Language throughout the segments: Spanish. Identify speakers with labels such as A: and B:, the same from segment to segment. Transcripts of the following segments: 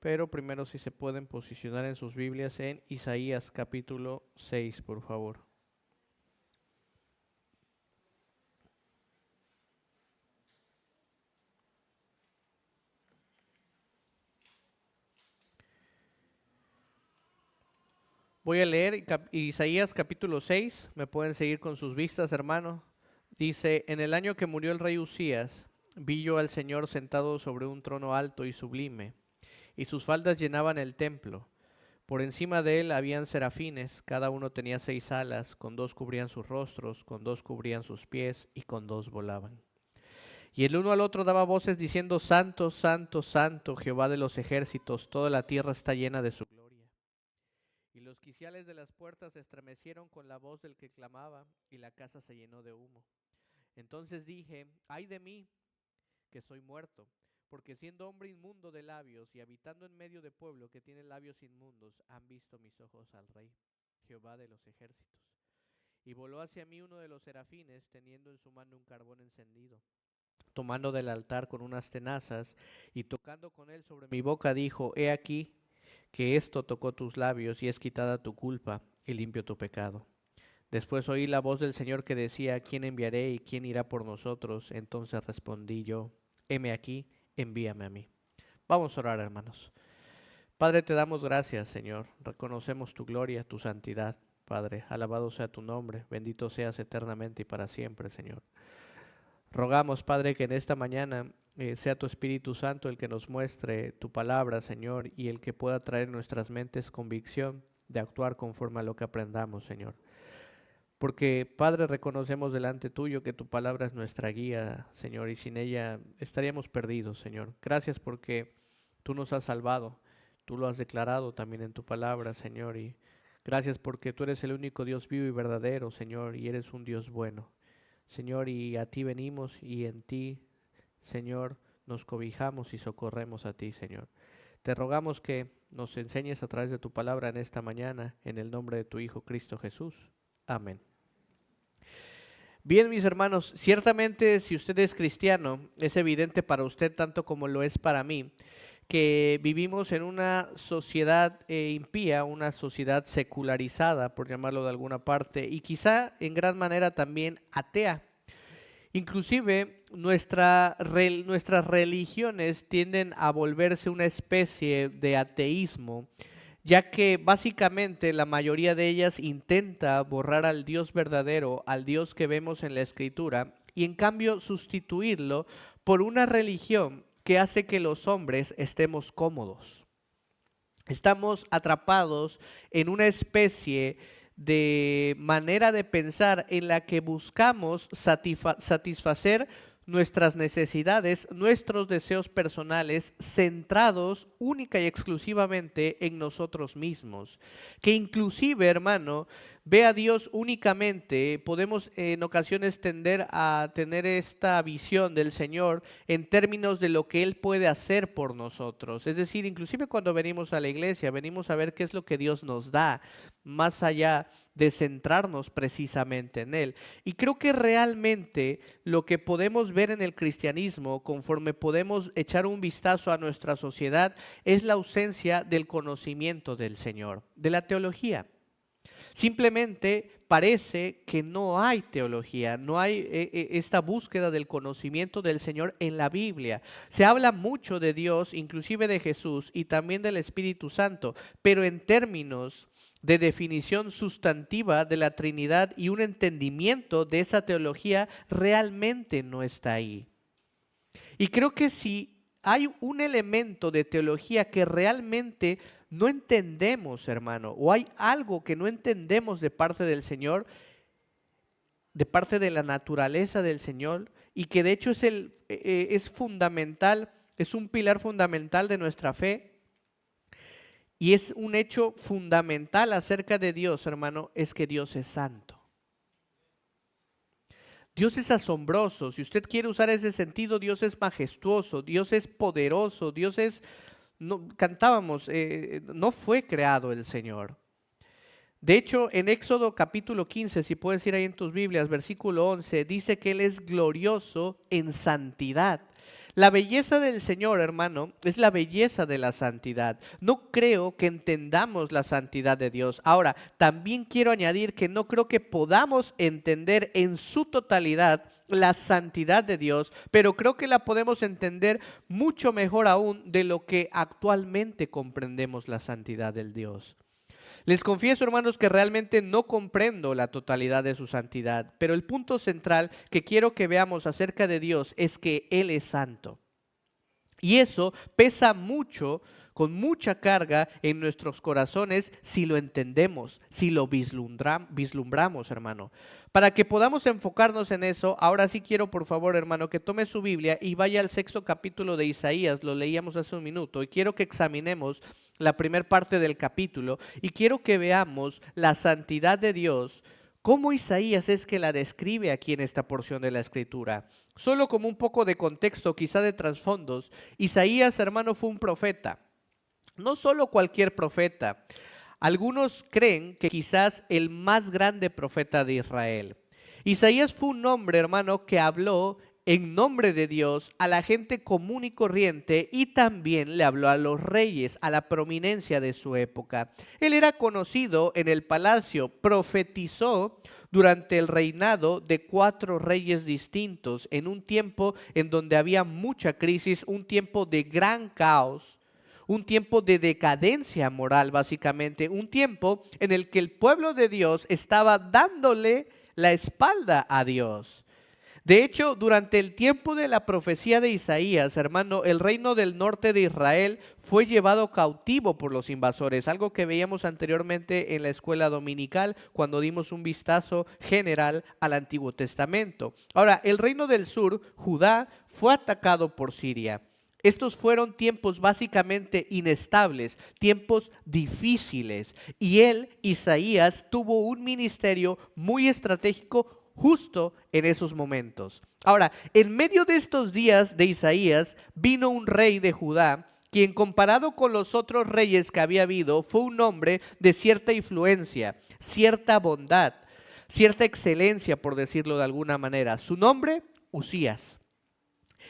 A: pero primero si se pueden posicionar en sus Biblias en Isaías capítulo 6, por favor. Voy a leer Isaías capítulo 6, me pueden seguir con sus vistas, hermano. Dice, en el año que murió el rey Usías, vi yo al Señor sentado sobre un trono alto y sublime, y sus faldas llenaban el templo. Por encima de él habían serafines, cada uno tenía 6 alas, con 2 cubrían sus rostros, con 2 cubrían sus pies, y con 2 volaban. Y el uno al otro daba voces diciendo, Santo, Santo, Santo, Jehová de los ejércitos, toda la tierra está llena de su gloria. Y los quiciales de las puertas se estremecieron con la voz del que clamaba, y la casa se llenó de humo. Entonces dije, ay de mí, que soy muerto, porque siendo hombre inmundo de labios y habitando en medio de pueblo que tiene labios inmundos, han visto mis ojos al Rey, Jehová de los ejércitos. Y voló hacia mí uno de los serafines, teniendo en su mano un carbón encendido. Tomando del altar con unas tenazas y tocando con él sobre mi boca, dijo, he aquí que esto tocó tus labios y es quitada tu culpa y limpio tu pecado. Después oí la voz del Señor que decía, ¿quién enviaré y quién irá por nosotros? Entonces respondí yo, heme aquí, envíame a mí. Vamos a orar, hermanos. Padre, te damos gracias, Señor. Reconocemos tu gloria, tu santidad, Padre. Alabado sea tu nombre, bendito seas eternamente y para siempre, Señor. Rogamos, Padre, que en esta mañana sea tu Espíritu Santo el que nos muestre tu palabra, Señor, y el que pueda traer en nuestras mentes convicción de actuar conforme a lo que aprendamos, Señor. Porque, Padre, reconocemos delante tuyo que tu palabra es nuestra guía, Señor, y sin ella estaríamos perdidos, Señor. Gracias porque tú nos has salvado, tú lo has declarado también en tu palabra, Señor, y gracias porque tú eres el único Dios vivo y verdadero, Señor, y eres un Dios bueno. Señor, y a ti venimos y en ti, Señor, nos cobijamos y socorremos a ti, Señor. Te rogamos que nos enseñes a través de tu palabra en esta mañana, en el nombre de tu Hijo Cristo Jesús. Amén. Bien, mis hermanos, ciertamente si usted es cristiano, es evidente para usted tanto como lo es para mí, que vivimos en una sociedad impía, una sociedad secularizada, por llamarlo de alguna parte, y quizá en gran manera también atea. Inclusive nuestras religiones tienden a volverse una especie de ateísmo, ya que básicamente la mayoría de ellas intenta borrar al Dios verdadero, al Dios que vemos en la Escritura, y en cambio sustituirlo por una religión que hace que los hombres estemos cómodos. Estamos atrapados en una especie de manera de pensar en la que buscamos satisfacer nuestras necesidades, nuestros deseos personales, centrados única y exclusivamente en nosotros mismos. Que inclusive, hermano, ve a Dios únicamente, podemos en ocasiones tender a tener esta visión del Señor en términos de lo que Él puede hacer por nosotros. Es decir, inclusive cuando venimos a la iglesia, venimos a ver qué es lo que Dios nos da, más allá de centrarnos precisamente en Él. Y creo que realmente lo que podemos ver en el cristianismo, conforme podemos echar un vistazo a nuestra sociedad, es la ausencia del conocimiento del Señor, de la teología. Simplemente parece que no hay teología, no hay esta búsqueda del conocimiento del Señor en la Biblia. Se habla mucho de Dios, inclusive de Jesús y también del Espíritu Santo, pero en términos de definición sustantiva de la Trinidad y un entendimiento de esa teología realmente no está ahí. Y creo que si hay un elemento de teología que realmente no entendemos, hermano, o hay algo que no entendemos de parte del Señor, de parte de la naturaleza del Señor, y que de hecho es fundamental, es un pilar fundamental de nuestra fe, y es un hecho fundamental acerca de Dios, hermano, es que Dios es santo. Dios es asombroso. Si usted quiere usar ese sentido, Dios es majestuoso, Dios es poderoso, Dios es... No, cantábamos, no fue creado el Señor. De hecho, en Éxodo capítulo 15, si puedes ir ahí en tus Biblias, versículo 11, dice que Él es glorioso en santidad. La belleza del Señor, hermano, es la belleza de la santidad. No creo que entendamos la santidad de Dios. Ahora, también quiero añadir que no creo que podamos entender en su totalidad la santidad de Dios, pero creo que la podemos entender mucho mejor aún de lo que actualmente comprendemos la santidad del Dios. Les confieso, hermanos, que realmente no comprendo la totalidad de su santidad, pero el punto central que quiero que veamos acerca de Dios es que Él es santo. Y eso pesa mucho, con mucha carga en nuestros corazones si lo entendemos, si lo vislumbramos, hermano. Para que podamos enfocarnos en eso, ahora sí quiero, por favor, hermano, que tome su Biblia y vaya al 6.º de Isaías, lo leíamos hace un minuto, y quiero que examinemos la primera parte del capítulo, y quiero que veamos la santidad de Dios, cómo Isaías es que la describe aquí en esta porción de la Escritura. Solo como un poco de contexto, quizá de trasfondos, Isaías, hermano, fue un profeta. No solo cualquier profeta. Algunos creen que quizás el más grande profeta de Israel. Isaías fue un hombre, hermano, que habló en nombre de Dios a la gente común y corriente, y también le habló a los reyes, a la prominencia de su época. Él era conocido en el palacio, profetizó durante el reinado de 4 reyes distintos, en un tiempo en donde había mucha crisis, un tiempo de gran caos, un tiempo de decadencia moral básicamente, un tiempo en el que el pueblo de Dios estaba dándole la espalda a Dios. De hecho, durante el tiempo de la profecía de Isaías, hermano, el reino del norte de Israel fue llevado cautivo por los invasores, algo que veíamos anteriormente en la escuela dominical cuando dimos un vistazo general al Antiguo Testamento. Ahora, el reino del sur, Judá, fue atacado por Siria. Estos fueron tiempos básicamente inestables, tiempos difíciles, y Isaías, tuvo un ministerio muy estratégico justo en esos momentos. Ahora, en medio de estos días de Isaías, vino un rey de Judá, quien comparado con los otros reyes que había habido, fue un hombre de cierta influencia, cierta bondad, cierta excelencia, por decirlo de alguna manera. Su nombre, Usías.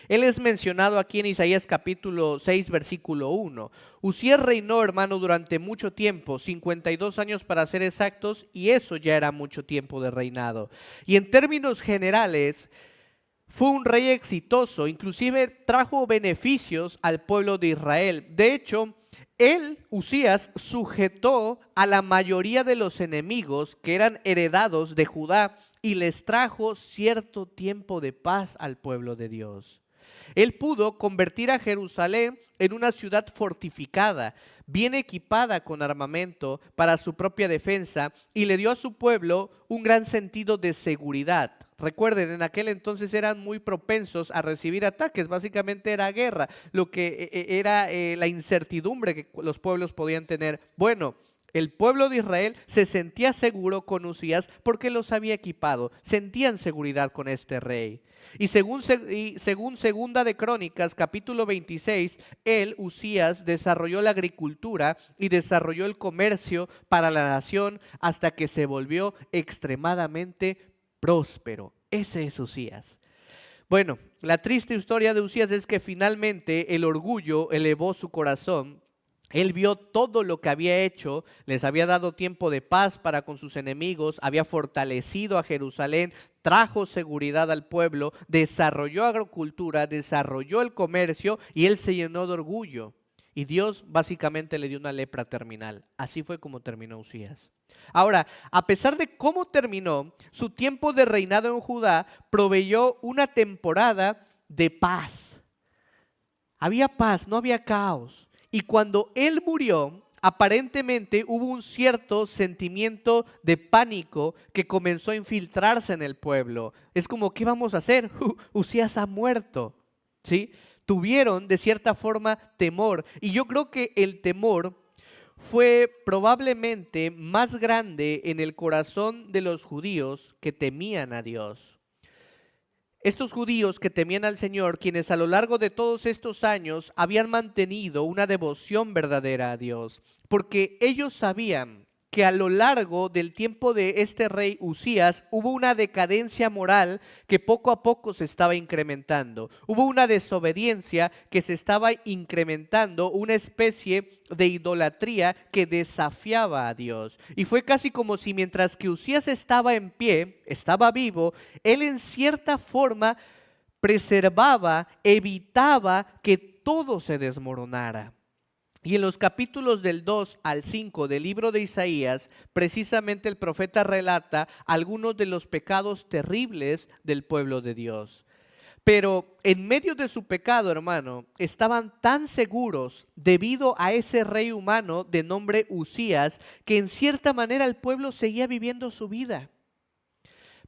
A: Él es mencionado aquí en Isaías capítulo 6, versículo 1. Usías reinó, hermano, durante mucho tiempo, 52 años para ser exactos, y eso ya era mucho tiempo de reinado. Y en términos generales, fue un rey exitoso, inclusive trajo beneficios al pueblo de Israel. De hecho, Usías, sujetó a la mayoría de los enemigos que eran heredados de Judá y les trajo cierto tiempo de paz al pueblo de Dios. Él pudo convertir a Jerusalén en una ciudad fortificada, bien equipada con armamento para su propia defensa, y le dio a su pueblo un gran sentido de seguridad. Recuerden, en aquel entonces eran muy propensos a recibir ataques, básicamente era guerra, lo que era la incertidumbre que los pueblos podían tener. Bueno, el pueblo de Israel se sentía seguro con Usías porque los había equipado, sentían seguridad con este rey. Y según Segunda de Crónicas, capítulo 26, Usías, desarrolló la agricultura y desarrolló el comercio para la nación hasta que se volvió extremadamente próspero. Ese es Usías. Bueno, la triste historia de Usías es que finalmente el orgullo elevó su corazón. Él vio todo lo que había hecho, les había dado tiempo de paz para con sus enemigos, había fortalecido a Jerusalén, trajo seguridad al pueblo, desarrolló agricultura, desarrolló el comercio, y él se llenó de orgullo. Y Dios básicamente le dio una lepra terminal. Así fue como terminó Usías. Ahora, a pesar de cómo terminó, su tiempo de reinado en Judá proveyó una temporada de paz. Había paz, no había caos. Y cuando él murió, aparentemente hubo un cierto sentimiento de pánico que comenzó a infiltrarse en el pueblo. Es como, ¿qué vamos a hacer? Usías ha muerto, ¿sí? Tuvieron de cierta forma temor. Y yo creo que el temor fue probablemente más grande en el corazón de los judíos que temían a Dios. Estos judíos que temían al Señor, quienes a lo largo de todos estos años habían mantenido una devoción verdadera a Dios, porque ellos sabían que a lo largo del tiempo de este rey Usías hubo una decadencia moral que poco a poco se estaba incrementando. Hubo una desobediencia que se estaba incrementando, una especie de idolatría que desafiaba a Dios. Y fue casi como si mientras que Usías estaba en pie, estaba vivo, él en cierta forma preservaba, evitaba que todo se desmoronara. Y en los capítulos del 2 al 5 del libro de Isaías, precisamente el profeta relata algunos de los pecados terribles del pueblo de Dios. Pero en medio de su pecado, hermano, estaban tan seguros debido a ese rey humano de nombre Usías, que en cierta manera el pueblo seguía viviendo su vida.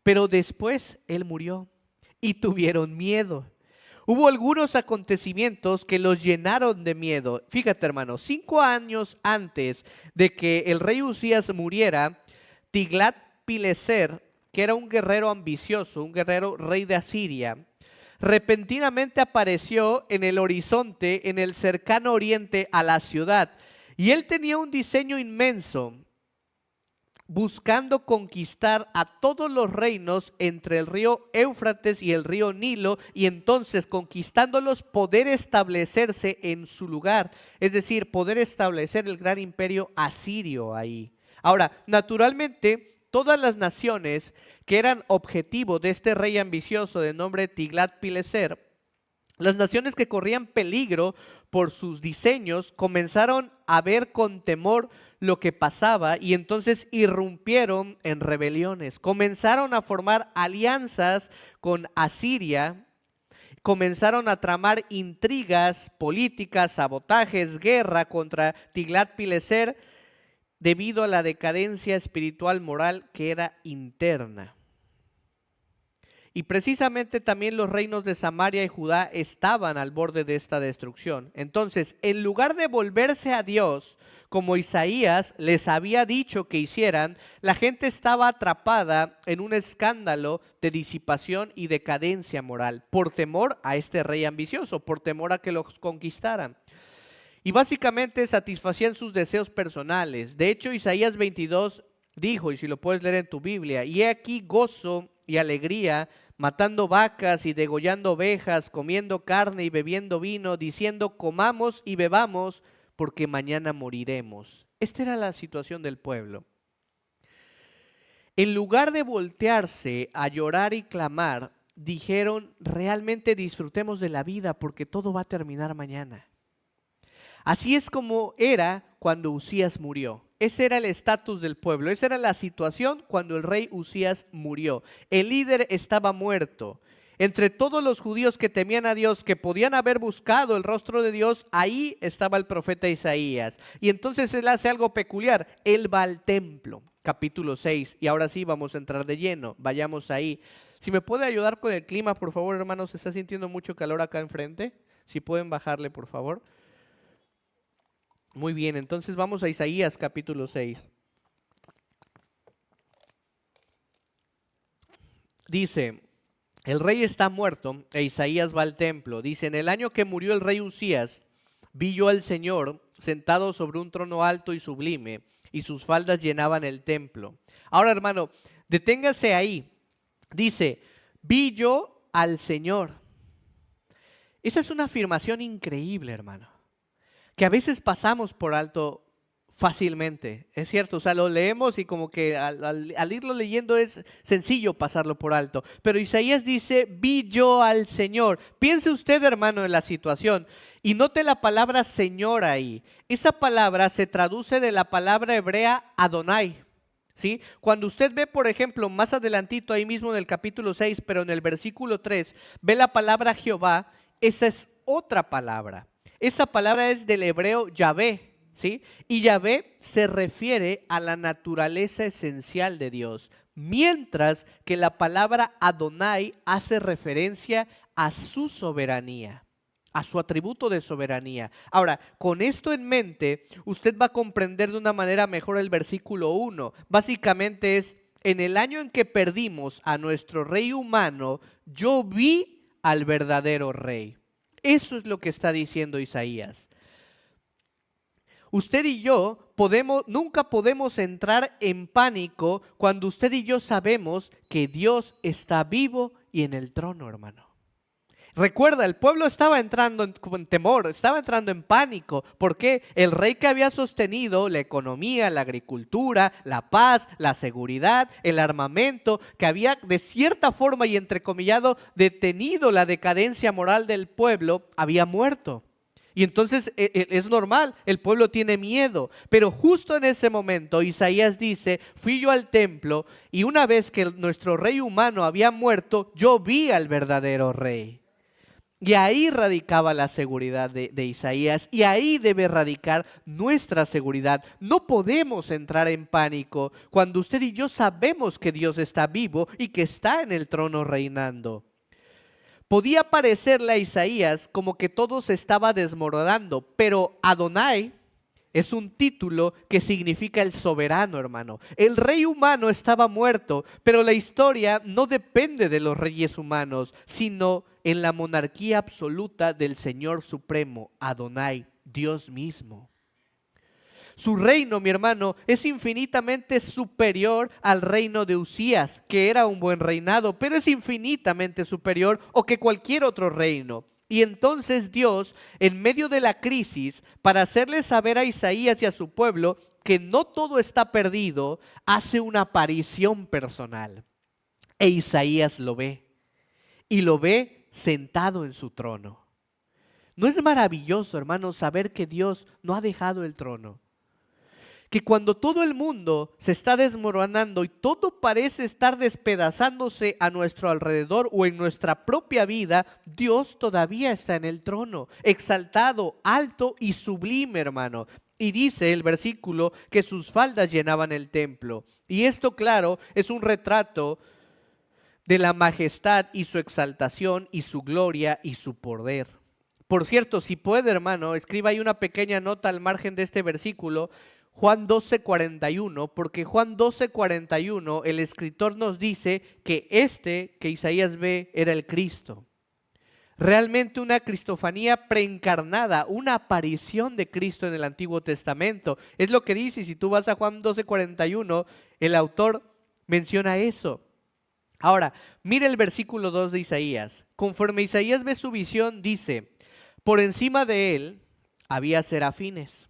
A: Pero después él murió y tuvieron miedo. Hubo algunos acontecimientos que los llenaron de miedo. Fíjate, hermano, 5 años antes de que el rey Usías muriera, Tiglat-Pileser, que era un guerrero ambicioso, un guerrero rey de Asiria, repentinamente apareció en el horizonte, en el cercano oriente a la ciudad. Y él tenía un diseño inmenso, buscando conquistar a todos los reinos entre el río Éufrates y el río Nilo, y entonces conquistándolos poder establecerse en su lugar, es decir, poder establecer el gran imperio asirio ahí. Ahora, naturalmente, todas las naciones que eran objetivo de este rey ambicioso de nombre Tiglat-Pileser, las naciones que corrían peligro por sus diseños, comenzaron a ver con temor lo que pasaba y entonces irrumpieron en rebeliones. Comenzaron a formar alianzas con Asiria, comenzaron a tramar intrigas políticas, sabotajes, guerra contra Tiglat-Pileser debido a la decadencia espiritual moral que era interna. Y precisamente también los reinos de Samaria y Judá estaban al borde de esta destrucción. Entonces, en lugar de volverse a Dios, como Isaías les había dicho que hicieran, la gente estaba atrapada en un escándalo de disipación y decadencia moral, por temor a este rey ambicioso, por temor a que los conquistaran. Y básicamente satisfacían sus deseos personales. De hecho, Isaías 22 dijo, y si lo puedes leer en tu Biblia, y he aquí gozo y alegría, matando vacas y degollando ovejas, comiendo carne y bebiendo vino, diciendo comamos y bebamos, porque mañana moriremos. Esta era la situación del pueblo. En lugar de voltearse a llorar y clamar, dijeron, realmente disfrutemos de la vida porque todo va a terminar mañana. Así es como era cuando Usías murió. Ese era el estatus del pueblo, esa era la situación cuando el rey Usías murió. El líder estaba muerto. Entre todos los judíos que temían a Dios, que podían haber buscado el rostro de Dios, ahí estaba el profeta Isaías. Y entonces él hace algo peculiar, él va al templo, capítulo 6. Y ahora sí vamos a entrar de lleno, vayamos ahí. Si me puede ayudar con el clima, por favor, hermanos, se está sintiendo mucho calor acá enfrente. Si pueden bajarle, por favor. Muy bien, entonces vamos a Isaías capítulo 6. Dice, el rey está muerto e Isaías va al templo. Dice, en el año que murió el rey Usías, vi yo al Señor sentado sobre un trono alto y sublime, y sus faldas llenaban el templo. Ahora, hermano, deténgase ahí. Dice, vi yo al Señor. Esa es una afirmación increíble, hermano, que a veces pasamos por alto fácilmente, es cierto, o sea, lo leemos y como que al irlo leyendo es sencillo pasarlo por alto, pero Isaías dice, vi yo al Señor. Piense usted, hermano, en la situación y note la palabra Señor ahí. Esa palabra se traduce de la palabra hebrea Adonai, ¿sí? Cuando usted ve, por ejemplo, más adelantito ahí mismo en el capítulo 6, pero en el versículo 3, ve la palabra Jehová, esa es otra palabra. Esa palabra es del hebreo Yahvé, ¿sí? Y Yahvé se refiere a la naturaleza esencial de Dios, mientras que la palabra Adonai hace referencia a su soberanía, a su atributo de soberanía. Ahora, con esto en mente, usted va a comprender de una manera mejor el versículo 1. Básicamente es, en el año en que perdimos a nuestro rey humano, yo vi al verdadero rey. Eso es lo que está diciendo Isaías. Usted y yo nunca podemos entrar en pánico cuando usted y yo sabemos que Dios está vivo y en el trono, hermano. Recuerda, el pueblo estaba entrando en temor, estaba entrando en pánico, porque el rey que había sostenido la economía, la agricultura, la paz, la seguridad, el armamento, que había de cierta forma y entrecomillado detenido la decadencia moral del pueblo, había muerto. Y entonces es normal, el pueblo tiene miedo, pero justo en ese momento Isaías dice, fui yo al templo y una vez que nuestro rey humano había muerto, yo vi al verdadero rey. Y ahí radicaba la seguridad de Isaías y ahí debe radicar nuestra seguridad. No podemos entrar en pánico cuando usted y yo sabemos que Dios está vivo y que está en el trono reinando. Podía parecerle a Isaías como que todo se estaba desmoronando, pero Adonai es un título que significa el soberano, hermano. El rey humano estaba muerto, pero la historia no depende de los reyes humanos, sino en la monarquía absoluta del Señor Supremo, Adonai, Dios mismo. Su reino, mi hermano, es infinitamente superior al reino de Usías, que era un buen reinado, pero es infinitamente superior o que cualquier otro reino. Y entonces Dios, en medio de la crisis, para hacerle saber a Isaías y a su pueblo que no todo está perdido, hace una aparición personal. E Isaías lo ve, y lo ve sentado en su trono. ¿No es maravilloso, hermano, saber que Dios no ha dejado el trono? Que cuando todo el mundo se está desmoronando y todo parece estar despedazándose a nuestro alrededor o en nuestra propia vida, Dios todavía está en el trono, exaltado, alto y sublime, hermano. Y dice el versículo que sus faldas llenaban el templo. Y esto, claro, es un retrato de la majestad y su exaltación y su gloria y su poder. Por cierto, si puede, hermano, escriba ahí una pequeña nota al margen de este versículo, Juan 12:41, porque Juan 12:41, el escritor nos dice que que Isaías ve era el Cristo. Realmente una cristofanía preencarnada, una aparición de Cristo en el Antiguo Testamento. Es lo que dice, si tú vas a Juan 12:41, el autor menciona eso. Ahora, mire el versículo 2 de Isaías. Conforme Isaías ve su visión, dice, por encima de él había serafines.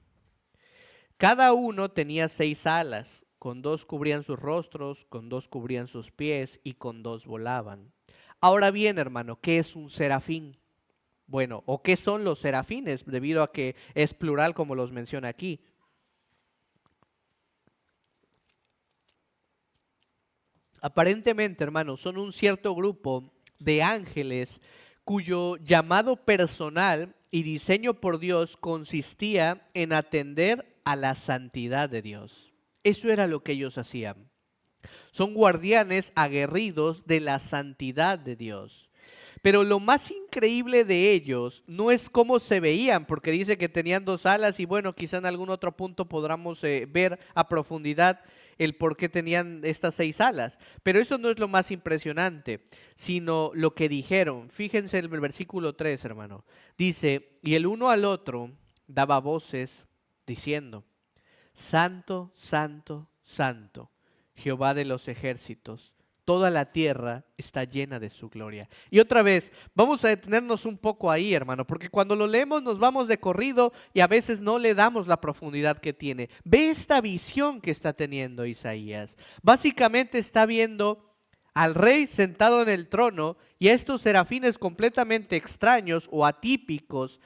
A: Cada uno tenía 6 alas, con 2 cubrían sus rostros, con 2 cubrían sus pies y con 2 volaban. Ahora bien, hermano, ¿qué es un serafín? Bueno, ¿o qué son los serafines? Debido a que es plural como los menciona aquí. Aparentemente, hermano, son un cierto grupo de ángeles cuyo llamado personal y diseño por Dios consistía en atender a la santidad de Dios. Eso era lo que ellos hacían. Son guardianes aguerridos de la santidad de Dios. Pero lo más increíble de ellos no es cómo se veían, porque dice que tenían 2 alas y bueno, quizá en algún otro punto podamos ver a profundidad el por qué tenían estas 6 alas. Pero eso no es lo más impresionante, sino lo que dijeron. Fíjense en el versículo 3, hermano. Dice, y el uno al otro daba voces diciendo, Santo, Santo, Santo, Jehová de los ejércitos. Toda la tierra está llena de su gloria. Y otra vez, vamos a detenernos un poco ahí, hermano, porque cuando lo leemos nos vamos de corrido y a veces no le damos la profundidad que tiene. Ve esta visión que está teniendo Isaías. Básicamente está viendo al rey sentado en el trono y a estos serafines completamente extraños o atípicos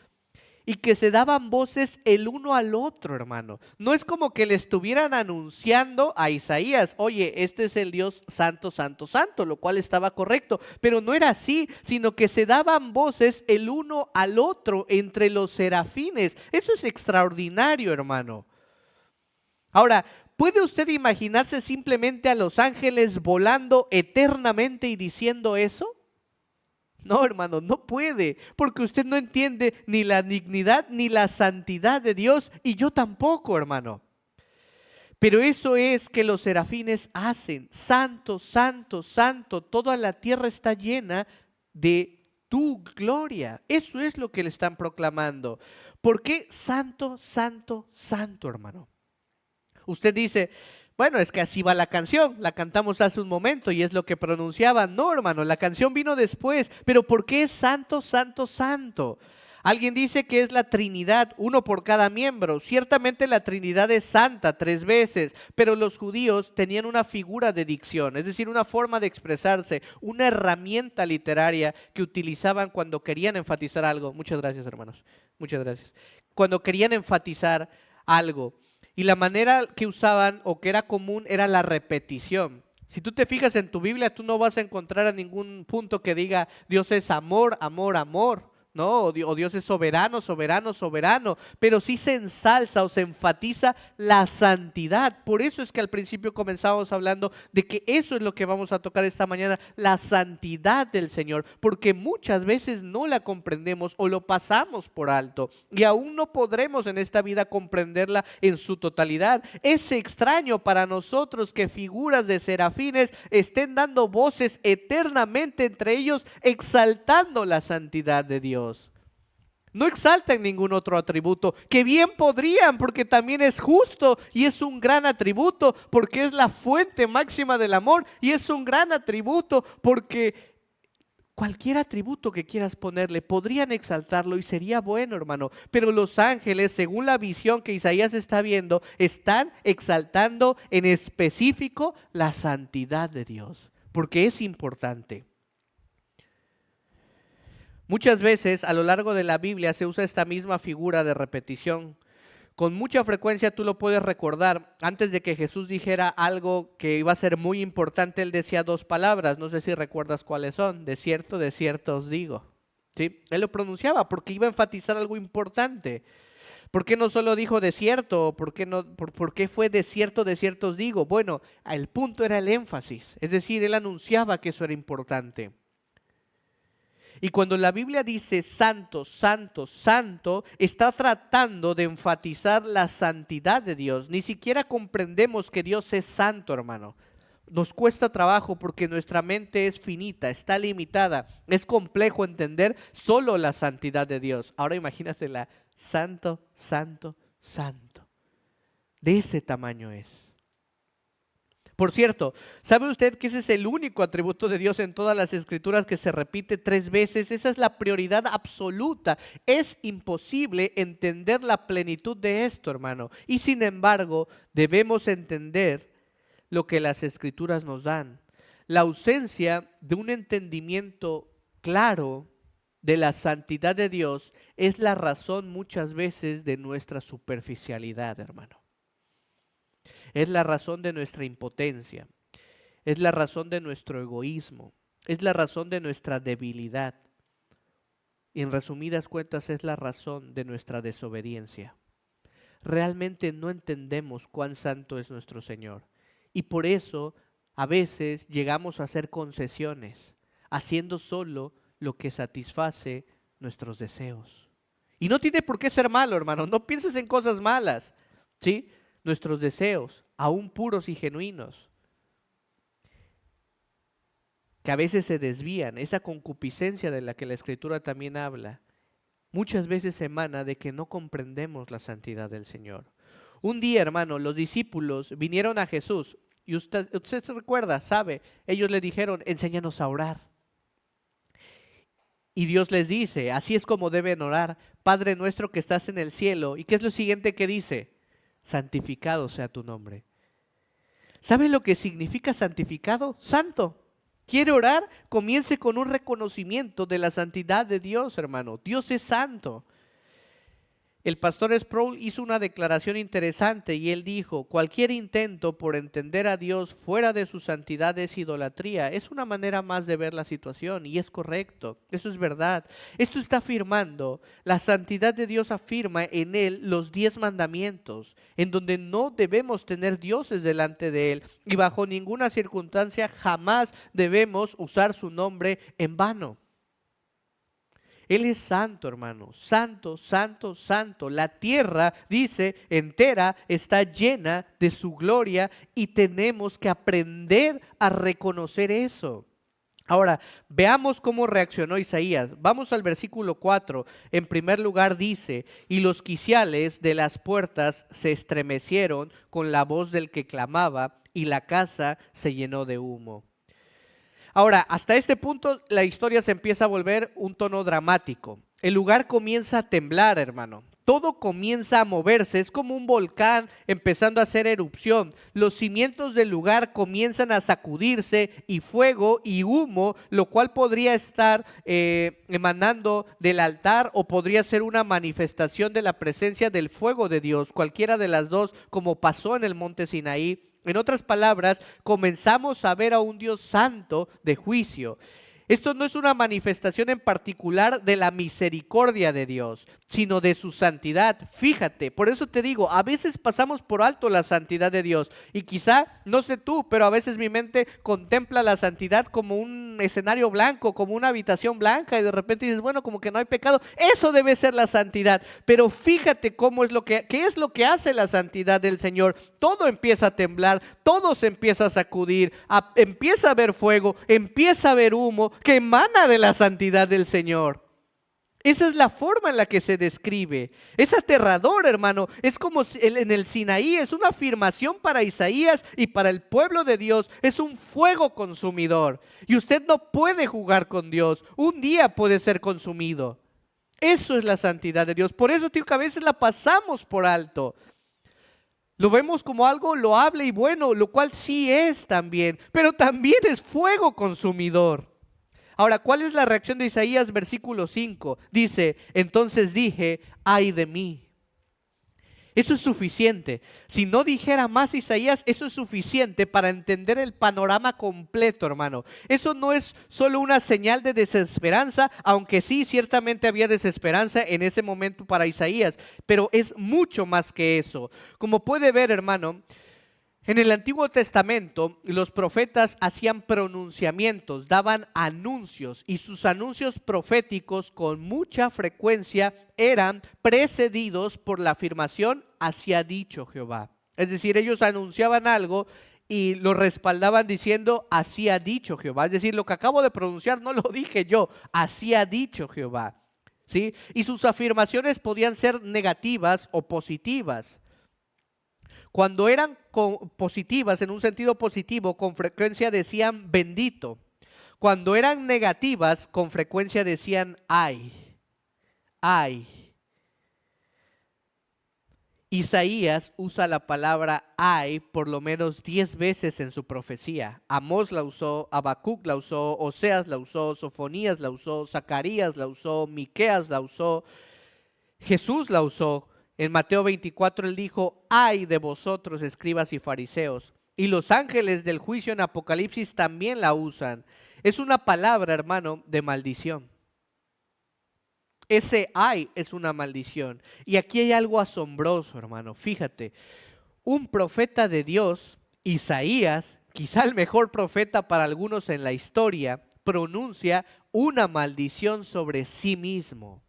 A: y que se daban voces el uno al otro, hermano. No es como que le estuvieran anunciando a Isaías, oye, este es el Dios santo, santo, santo, lo cual estaba correcto, pero no era así, sino que se daban voces el uno al otro entre los serafines. Eso es extraordinario, hermano. Ahora, ¿puede usted imaginarse simplemente a los ángeles volando eternamente y diciendo eso? No, hermano, no puede, porque usted no entiende ni la dignidad ni la santidad de Dios, y yo tampoco, hermano. Pero eso es que los serafines hacen, santo, santo, santo, toda la tierra está llena de tu gloria. Eso es lo que le están proclamando. ¿Por qué santo, santo, santo, hermano? Usted dice, bueno, es que así va la canción, la cantamos hace un momento y es lo que pronunciaban. No, hermano, la canción vino después, pero ¿por qué es santo, santo, santo? Alguien dice que es la Trinidad, uno por cada miembro. Ciertamente la Trinidad es santa 3 veces, pero los judíos tenían una figura de dicción, es decir, una forma de expresarse, una herramienta literaria que utilizaban cuando querían enfatizar algo. Muchas gracias, hermanos. Muchas gracias. Cuando querían enfatizar algo. Y la manera que usaban o que era común era la repetición. Si tú te fijas en tu Biblia, tú no vas a encontrar a ningún punto que diga Dios es amor, amor, amor. ¿No? O Dios es soberano, soberano, soberano, pero sí se ensalza o se enfatiza la santidad. Por eso es que al principio comenzamos hablando de que eso es lo que vamos a tocar esta mañana, la santidad del Señor, porque muchas veces no la comprendemos o lo pasamos por alto y aún no podremos en esta vida comprenderla en su totalidad. Es extraño para nosotros que figuras de serafines estén dando voces eternamente entre ellos, exaltando la santidad de Dios. No exaltan ningún otro atributo, que bien podrían, porque también es justo y es un gran atributo, porque es la fuente máxima del amor y es un gran atributo, porque cualquier atributo que quieras ponerle, podrían exaltarlo y sería bueno, hermano. Pero los ángeles, según la visión que Isaías está viendo, están exaltando en específico la santidad de Dios, porque es importante. Muchas veces a lo largo de la Biblia se usa esta misma figura de repetición. Con mucha frecuencia tú lo puedes recordar. Antes de que Jesús dijera algo que iba a ser muy importante, Él decía 2 palabras. No sé si recuerdas cuáles son. De cierto os digo. ¿Sí? Él lo pronunciaba porque iba a enfatizar algo importante. ¿Por qué no solo dijo de cierto? ¿Por qué fue de cierto os digo? Bueno, el punto era el énfasis. Es decir, Él anunciaba que eso era importante. Y cuando la Biblia dice santo, santo, santo, está tratando de enfatizar la santidad de Dios. Ni siquiera comprendemos que Dios es santo, hermano. Nos cuesta trabajo porque nuestra mente es finita, está limitada. Es complejo entender solo la santidad de Dios. Ahora imagínatela, santo, santo, santo. De ese tamaño es. Por cierto, ¿sabe usted que ese es el único atributo de Dios en todas las escrituras que se repite 3 veces? Esa es la prioridad absoluta. Es imposible entender la plenitud de esto, hermano. Y sin embargo, debemos entender lo que las escrituras nos dan. La ausencia de un entendimiento claro de la santidad de Dios es la razón muchas veces de nuestra superficialidad, hermano. Es la razón de nuestra impotencia, es la razón de nuestro egoísmo, es la razón de nuestra debilidad. Y en resumidas cuentas es la razón de nuestra desobediencia. Realmente no entendemos cuán santo es nuestro Señor. Y por eso a veces llegamos a hacer concesiones, haciendo solo lo que satisface nuestros deseos. Y no tiene por qué ser malo, hermano, no pienses en cosas malas, ¿sí? Nuestros deseos, aún puros y genuinos, que a veces se desvían, esa concupiscencia de la que la Escritura también habla, muchas veces emana de que no comprendemos la santidad del Señor. Un día, hermano, los discípulos vinieron a Jesús y usted se recuerda, sabe, ellos le dijeron, enséñanos a orar. Y Dios les dice, así es como deben orar, Padre nuestro que estás en el cielo. ¿Y qué es lo siguiente que dice? Santificado sea tu nombre. ¿Sabe lo que significa santificado? Santo. ¿Quiere orar? Comience con un reconocimiento de la santidad de Dios, hermano. Dios es santo. El pastor Sproul hizo una declaración interesante y él dijo, cualquier intento por entender a Dios fuera de su santidad es idolatría. Es una manera más de ver la situación y es correcto, eso es verdad. Esto está afirmando, la santidad de Dios afirma en él los 10 mandamientos, en donde no debemos tener dioses delante de él y bajo ninguna circunstancia jamás debemos usar su nombre en vano. Él es santo, hermano, santo, santo, santo. La tierra, dice, entera está llena de su gloria y tenemos que aprender a reconocer eso. Ahora, veamos cómo reaccionó Isaías. Vamos al versículo 4. En primer lugar dice, y los quiciales de las puertas se estremecieron con la voz del que clamaba, y la casa se llenó de humo. Ahora, hasta este punto la historia se empieza a volver un tono dramático. El lugar comienza a temblar, hermano. Todo comienza a moverse, es como un volcán empezando a hacer erupción. Los cimientos del lugar comienzan a sacudirse y fuego y humo, lo cual podría estar emanando del altar o podría ser una manifestación de la presencia del fuego de Dios, cualquiera de las dos, como pasó en el monte Sinaí. En otras palabras, comenzamos a ver a un Dios santo de juicio. Esto no es una manifestación en particular de la misericordia de Dios, sino de su santidad. Fíjate, por eso te digo, a veces pasamos por alto la santidad de Dios y quizá, no sé tú, pero a veces mi mente contempla la santidad como un escenario blanco, como una habitación blanca y de repente dices, bueno, como que no hay pecado. Eso debe ser la santidad, pero fíjate qué es lo que hace la santidad del Señor. Todo empieza a temblar, todo se empieza a sacudir, empieza a haber fuego, empieza a haber humo que emana de la santidad del Señor. Esa es la forma en la que se describe. Es aterrador, hermano. Es como en el Sinaí, es una afirmación para Isaías y para el pueblo de Dios. Es un fuego consumidor. Y usted no puede jugar con Dios. Un día puede ser consumido. Eso es la santidad de Dios. Por eso, tío, que a veces la pasamos por alto. Lo vemos como algo loable y bueno, lo cual sí es también, pero también es fuego consumidor. Ahora, ¿cuál es la reacción de Isaías? Versículo 5. Dice, entonces dije, ay de mí. Eso es suficiente. Si no dijera más Isaías, eso es suficiente para entender el panorama completo, hermano. Eso no es solo una señal de desesperanza, aunque sí, ciertamente había desesperanza en ese momento para Isaías, pero es mucho más que eso. Como puede ver, hermano, en el Antiguo Testamento, los profetas hacían pronunciamientos, daban anuncios y sus anuncios proféticos con mucha frecuencia eran precedidos por la afirmación "así ha dicho Jehová". Es decir, ellos anunciaban algo y lo respaldaban diciendo "así ha dicho Jehová". Es decir, lo que acabo de pronunciar no lo dije yo, así ha dicho Jehová. ¿Sí? Y sus afirmaciones podían ser negativas o positivas. Cuando eran positivas, en un sentido positivo, con frecuencia decían bendito. Cuando eran negativas, con frecuencia decían ay, ay. Isaías usa la palabra ay por lo menos 10 veces en su profecía. Amós la usó, Habacuc la usó, Oseas la usó, Sofonías la usó, Zacarías la usó, Miqueas la usó, Jesús la usó. En Mateo 24 él dijo, ay de vosotros, escribas y fariseos. Y los ángeles del juicio en Apocalipsis también la usan. Es una palabra, hermano, de maldición. Ese ay es una maldición. Y aquí hay algo asombroso, hermano. Fíjate, un profeta de Dios, Isaías, quizá el mejor profeta para algunos en la historia, pronuncia una maldición sobre sí mismo.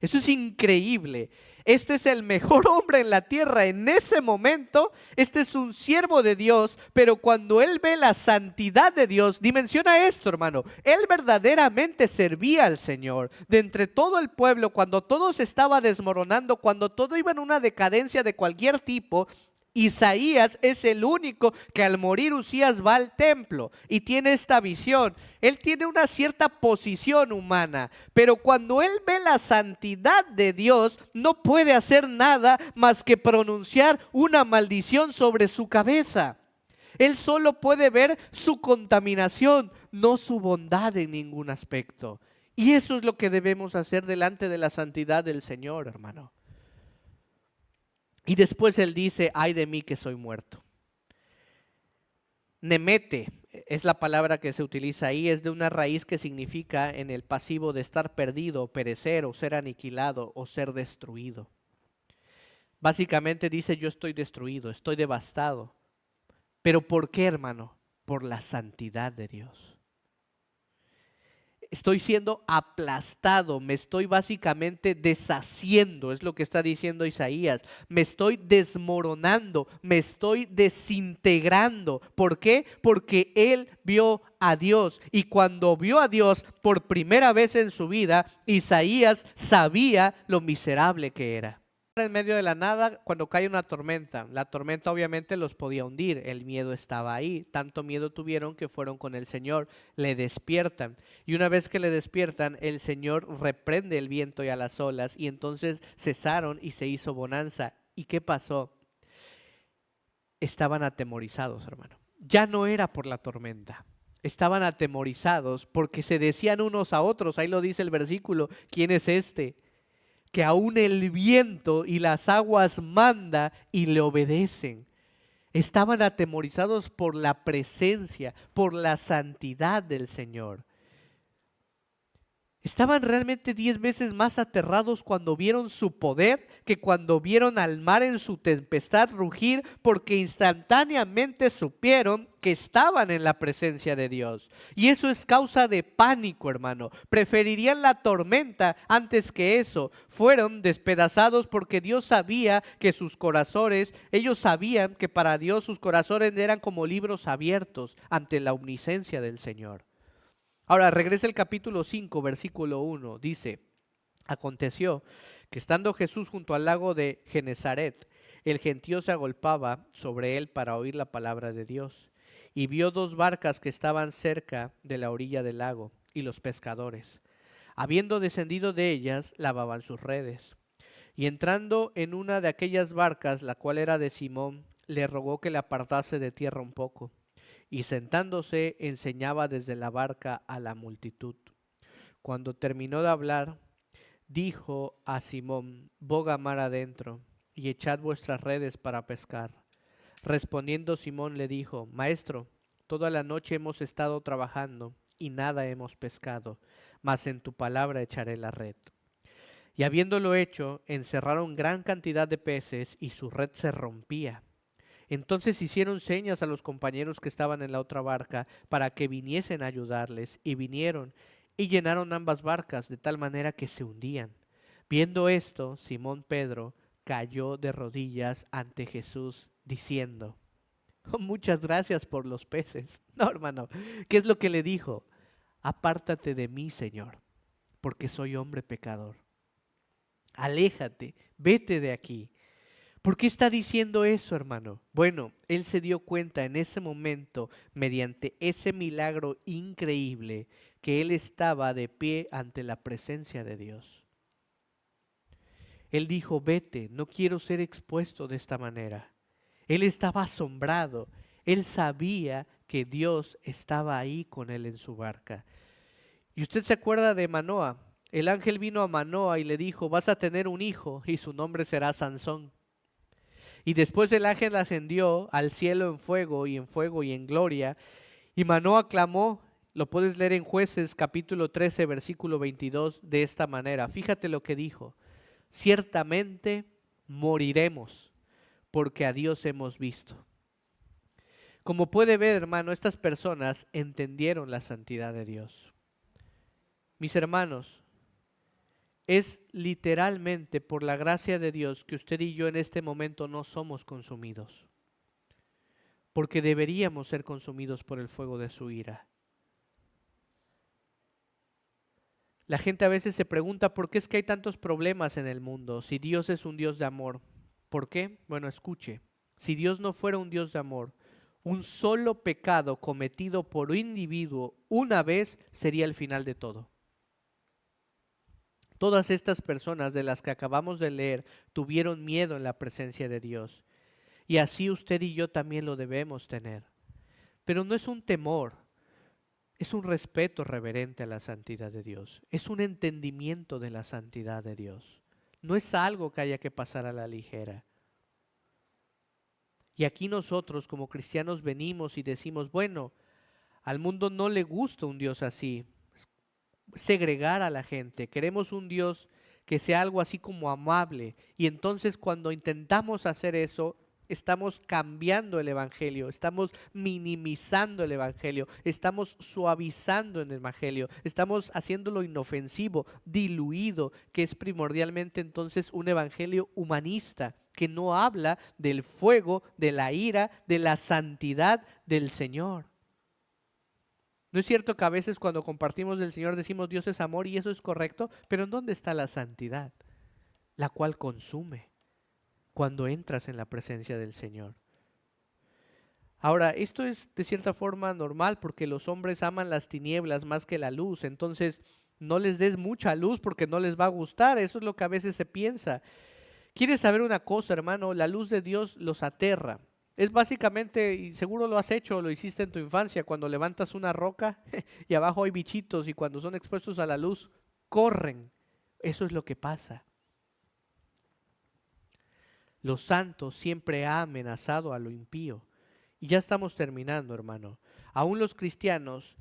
A: Eso es increíble. Este es el mejor hombre en la tierra en ese momento. Este es un siervo de Dios, pero cuando él ve la santidad de Dios, dimensiona esto, hermano. Él verdaderamente servía al Señor. De entre todo el pueblo, cuando todo se estaba desmoronando, cuando todo iba en una decadencia de cualquier tipo, Isaías es el único que al morir Usías va al templo y tiene esta visión. Él tiene una cierta posición humana, pero cuando él ve la santidad de Dios, no puede hacer nada más que pronunciar una maldición sobre su cabeza. Él solo puede ver su contaminación, no su bondad en ningún aspecto. Y eso es lo que debemos hacer delante de la santidad del Señor, hermano. Y después él dice, ay de mí que soy muerto. Nemete es la palabra que se utiliza ahí, es de una raíz que significa en el pasivo de estar perdido, perecer o ser aniquilado o ser destruido. Básicamente dice, yo estoy destruido, estoy devastado. ¿Pero por qué, hermano? Por la santidad de Dios. Estoy siendo aplastado, me estoy básicamente deshaciendo, es lo que está diciendo Isaías. Me estoy desmoronando, me estoy desintegrando. ¿Por qué? Porque él vio a Dios. Y cuando vio a Dios por primera vez en su vida, Isaías sabía lo miserable que era. En medio de la nada, cuando cae una tormenta, la tormenta obviamente los podía hundir, el miedo estaba ahí, tanto miedo tuvieron que fueron con el Señor, le despiertan, y una vez que le despiertan, el Señor reprende el viento y a las olas, y entonces cesaron y se hizo bonanza. ¿Y qué pasó? Estaban atemorizados, hermano. Ya no era por la tormenta. Estaban atemorizados porque se decían unos a otros, ahí lo dice el versículo, ¿quién es este? Que aún el viento y las aguas manda y le obedecen. Estaban atemorizados por la presencia, por la santidad del Señor. Estaban realmente 10 veces más aterrados cuando vieron su poder que cuando vieron al mar en su tempestad rugir, porque instantáneamente supieron que estaban en la presencia de Dios. Y eso es causa de pánico, hermano. Preferirían la tormenta antes que eso. Fueron despedazados porque Dios sabía que sus corazones, ellos sabían que para Dios sus corazones eran como libros abiertos ante la omnisciencia del Señor. Ahora regresa el capítulo 5, versículo 1. Dice, aconteció que estando Jesús junto al lago de Genezaret, el gentío se agolpaba sobre él para oír la palabra de Dios. Y vio dos barcas que estaban cerca de la orilla del lago, y los pescadores, habiendo descendido de ellas, lavaban sus redes. Y entrando en una de aquellas barcas, la cual era de Simón, le rogó que le apartase de tierra un poco. Y sentándose enseñaba desde la barca a la multitud. Cuando terminó de hablar, dijo a Simón, boga mar adentro y echad vuestras redes para pescar. Respondiendo Simón le dijo, Maestro, toda la noche hemos estado trabajando y nada hemos pescado, mas en tu palabra echaré la red. Y habiéndolo hecho, encerraron gran cantidad de peces y su red se rompía. Entonces hicieron señas a los compañeros que estaban en la otra barca para que viniesen a ayudarles, y vinieron y llenaron ambas barcas de tal manera que se hundían. Viendo esto, Simón Pedro cayó de rodillas ante Jesús diciendo, "Oh, muchas gracias por los peces." No, hermano, ¿qué es lo que le dijo? Apártate de mí, Señor, porque soy hombre pecador. Aléjate, vete de aquí. ¿Por qué está diciendo eso, hermano? Bueno, él se dio cuenta en ese momento, mediante ese milagro increíble, que él estaba de pie ante la presencia de Dios. Él dijo, vete, no quiero ser expuesto de esta manera. Él estaba asombrado, él sabía que Dios estaba ahí con él en su barca. Y usted se acuerda de Manoa. El ángel vino a Manoa y le dijo, vas a tener un hijo y su nombre será Sansón. Y después el ángel ascendió al cielo en fuego y en gloria. Y Manoa clamó, lo puedes leer en Jueces capítulo 13, versículo 22, de esta manera. Fíjate lo que dijo. Ciertamente moriremos, porque a Dios hemos visto. Como puede ver, hermano, estas personas entendieron la santidad de Dios. Mis hermanos, es literalmente por la gracia de Dios que usted y yo en este momento no somos consumidos, porque deberíamos ser consumidos por el fuego de su ira. La gente a veces se pregunta por qué es que hay tantos problemas en el mundo, si Dios es un Dios de amor. ¿Por qué? Bueno, escuche, si Dios no fuera un Dios de amor, un solo pecado cometido por un individuo una vez sería el final de todo. Todas estas personas de las que acabamos de leer tuvieron miedo en la presencia de Dios. Y así usted y yo también lo debemos tener. Pero no es un temor, es un respeto reverente a la santidad de Dios. Es un entendimiento de la santidad de Dios. No es algo que haya que pasar a la ligera. Y aquí nosotros como cristianos venimos y decimos, bueno, al mundo no le gusta un Dios así. Segregar a la gente. Queremos un Dios que sea algo así como amable. Y entonces cuando intentamos hacer eso, estamos cambiando el evangelio, estamos minimizando el evangelio, estamos suavizando el evangelio, estamos haciéndolo inofensivo, diluido, que es primordialmente entonces un evangelio humanista, que no habla del fuego, de la ira, de la santidad del Señor. ¿No es cierto que a veces cuando compartimos del Señor decimos Dios es amor y eso es correcto? Pero ¿en dónde está la santidad? La cual consume cuando entras en la presencia del Señor. Ahora, esto es de cierta forma normal porque los hombres aman las tinieblas más que la luz, entonces no les des mucha luz porque no les va a gustar, eso es lo que a veces se piensa. ¿Quieres saber una cosa, hermano? La luz de Dios los aterra. Es básicamente, y seguro lo has hecho, lo hiciste en tu infancia, cuando levantas una roca y abajo hay bichitos y cuando son expuestos a la luz, corren. Eso es lo que pasa. Lo santo siempre ha amenazado a lo impío. Y ya estamos terminando, hermano. Aún los cristianos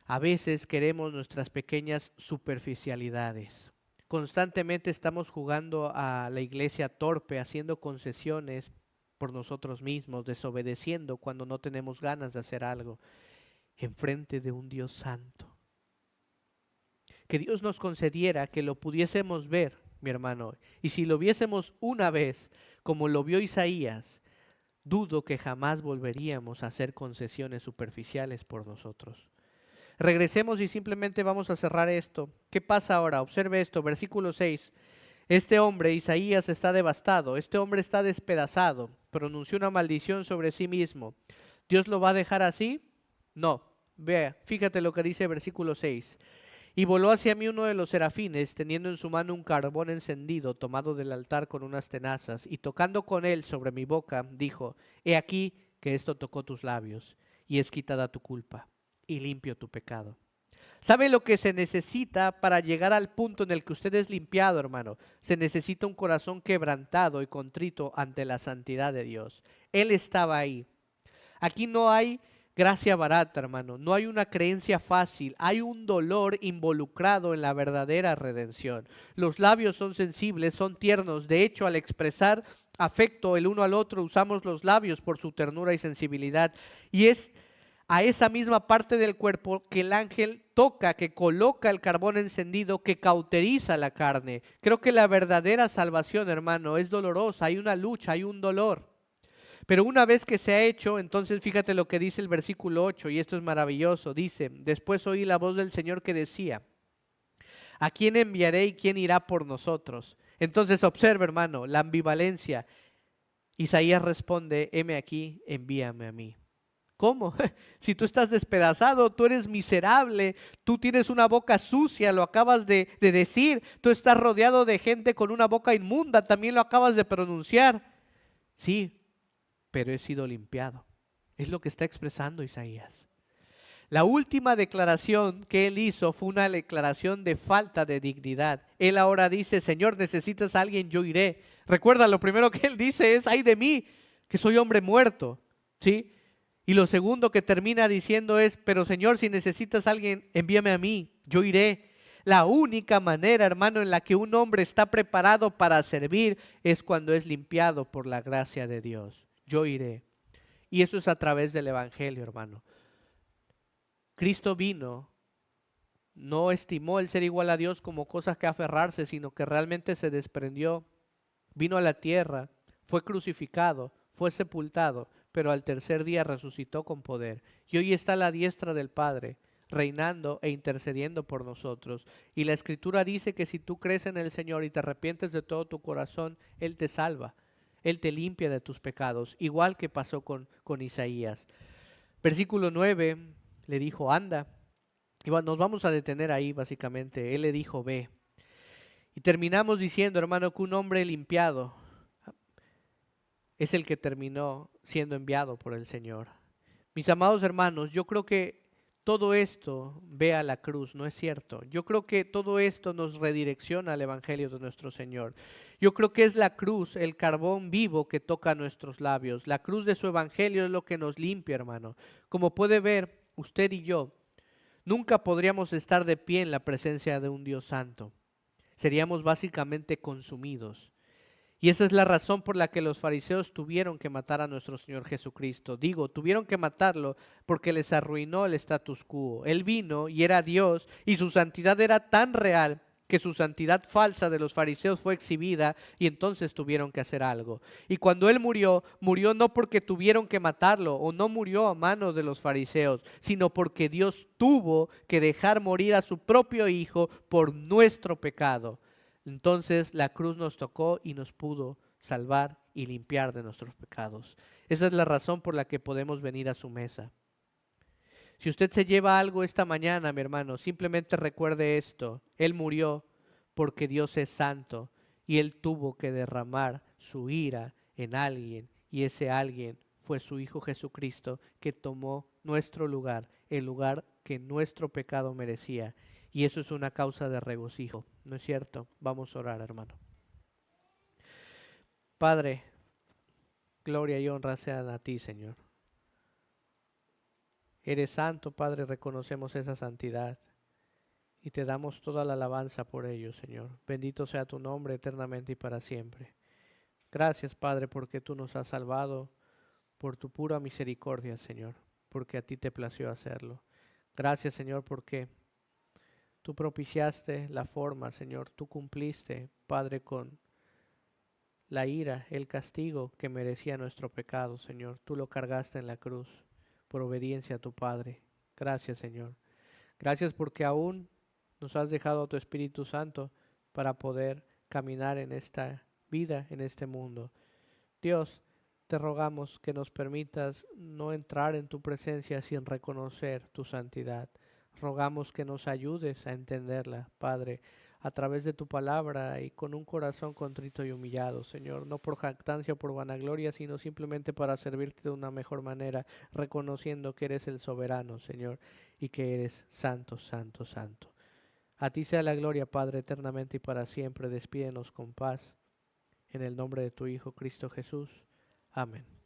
A: a veces queremos nuestras pequeñas superficialidades. Constantemente estamos jugando a la iglesia torpe, haciendo concesiones por nosotros mismos, desobedeciendo cuando no tenemos ganas de hacer algo, enfrente de un Dios santo. Que Dios nos concediera que lo pudiésemos ver, mi hermano, y si lo viésemos una vez, como lo vio Isaías, dudo que jamás volveríamos a hacer concesiones superficiales por nosotros. Regresemos y simplemente vamos a cerrar esto. ¿Qué pasa ahora? Observe esto, versículo 6. Este hombre, Isaías, está devastado, este hombre está despedazado, pronunció una maldición sobre sí mismo. ¿Dios lo va a dejar así? No. Vea, fíjate lo que dice versículo 6. Y voló hacia mí uno de los serafines, teniendo en su mano un carbón encendido, tomado del altar con unas tenazas, y tocando con él sobre mi boca, dijo, he aquí que esto tocó tus labios, y es quitada tu culpa, y limpio tu pecado. ¿Sabe lo que se necesita para llegar al punto en el que usted es limpiado, hermano? Se necesita un corazón quebrantado y contrito ante la santidad de Dios. Él estaba ahí. Aquí no hay gracia barata, hermano. No hay una creencia fácil. Hay un dolor involucrado en la verdadera redención. Los labios son sensibles, son tiernos. De hecho, al expresar afecto el uno al otro, usamos los labios por su ternura y sensibilidad. Y es a esa misma parte del cuerpo que el ángel toca, que coloca el carbón encendido, que cauteriza la carne. Creo que la verdadera salvación, hermano, es dolorosa. Hay una lucha, hay un dolor. Pero una vez que se ha hecho, entonces fíjate lo que dice el versículo 8, y esto es maravilloso. Dice, después oí la voz del Señor que decía, ¿a quién enviaré y quién irá por nosotros? Entonces observa, hermano, la ambivalencia. Isaías responde, heme aquí, envíame a mí. ¿Cómo? Si tú estás despedazado, tú eres miserable, tú tienes una boca sucia, lo acabas de decir, tú estás rodeado de gente con una boca inmunda, también lo acabas de pronunciar. Sí, pero he sido limpiado. Es lo que está expresando Isaías. La última declaración que él hizo fue una declaración de falta de dignidad. Él ahora dice, Señor, necesitas a alguien, yo iré. Recuerda, lo primero que él dice es, ay de mí, que soy hombre muerto. ¿Sí? Y lo segundo que termina diciendo es, pero Señor, si necesitas a alguien, envíame a mí, yo iré. La única manera, hermano, en la que un hombre está preparado para servir es cuando es limpiado por la gracia de Dios. Yo iré. Y eso es a través del Evangelio, hermano. Cristo vino, no estimó el ser igual a Dios como cosas que aferrarse, sino que realmente se desprendió, vino a la tierra, fue crucificado, fue sepultado, pero al tercer día resucitó con poder. Y hoy está a la diestra del Padre, reinando e intercediendo por nosotros. Y la Escritura dice que si tú crees en el Señor y te arrepientes de todo tu corazón, Él te salva. Él te limpia de tus pecados, igual que pasó con Isaías. Versículo 9 le dijo, anda. Y bueno, nos vamos a detener ahí básicamente. Él le dijo, ve. Y terminamos diciendo, hermano, que un hombre limpiado es el que terminó siendo enviado por el Señor. Mis amados hermanos, yo creo que todo esto ve a la cruz, ¿no es cierto? Yo creo que todo esto nos redirecciona al Evangelio de nuestro Señor. Yo creo que es la cruz, el carbón vivo que toca nuestros labios. La cruz de su Evangelio es lo que nos limpia, hermano. Como puede ver, usted y yo nunca podríamos estar de pie en la presencia de un Dios santo. Seríamos básicamente consumidos. Y esa es la razón por la que los fariseos tuvieron que matar a nuestro Señor Jesucristo. Digo, tuvieron que matarlo porque les arruinó el status quo. Él vino y era Dios y su santidad era tan real que su santidad falsa de los fariseos fue exhibida y entonces tuvieron que hacer algo. Y cuando Él murió, murió no porque tuvieron que matarlo o no murió a manos de los fariseos, sino porque Dios tuvo que dejar morir a su propio Hijo por nuestro pecado. Entonces la cruz nos tocó y nos pudo salvar y limpiar de nuestros pecados. Esa es la razón por la que podemos venir a su mesa. Si usted se lleva algo esta mañana, mi hermano, simplemente recuerde esto. Él murió porque Dios es santo y Él tuvo que derramar su ira en alguien y ese alguien fue su Hijo Jesucristo que tomó nuestro lugar, el lugar que nuestro pecado merecía. Y eso es una causa de regocijo, ¿no es cierto? Vamos a orar, hermano. Padre, gloria y honra sean a ti, Señor. Eres santo, Padre, reconocemos esa santidad y te damos toda la alabanza por ello, Señor. Bendito sea tu nombre eternamente y para siempre. Gracias, Padre, porque tú nos has salvado por tu pura misericordia, Señor, porque a ti te plació hacerlo. Gracias, Señor, porque tú propiciaste la forma, Señor. Tú cumpliste, Padre, con la ira, el castigo que merecía nuestro pecado, Señor. Tú lo cargaste en la cruz por obediencia a tu Padre. Gracias, Señor. Gracias porque aún nos has dejado a tu Espíritu Santo para poder caminar en esta vida, en este mundo. Dios, te rogamos que nos permitas no entrar en tu presencia sin reconocer tu santidad. Rogamos que nos ayudes a entenderla, Padre, a través de tu palabra y con un corazón contrito y humillado, Señor, no por jactancia o por vanagloria, sino simplemente para servirte de una mejor manera, reconociendo que eres el soberano, Señor, y que eres santo, santo, santo. A ti sea la gloria, Padre, eternamente y para siempre. Despídenos con paz. En el nombre de tu Hijo, Cristo Jesús. Amén.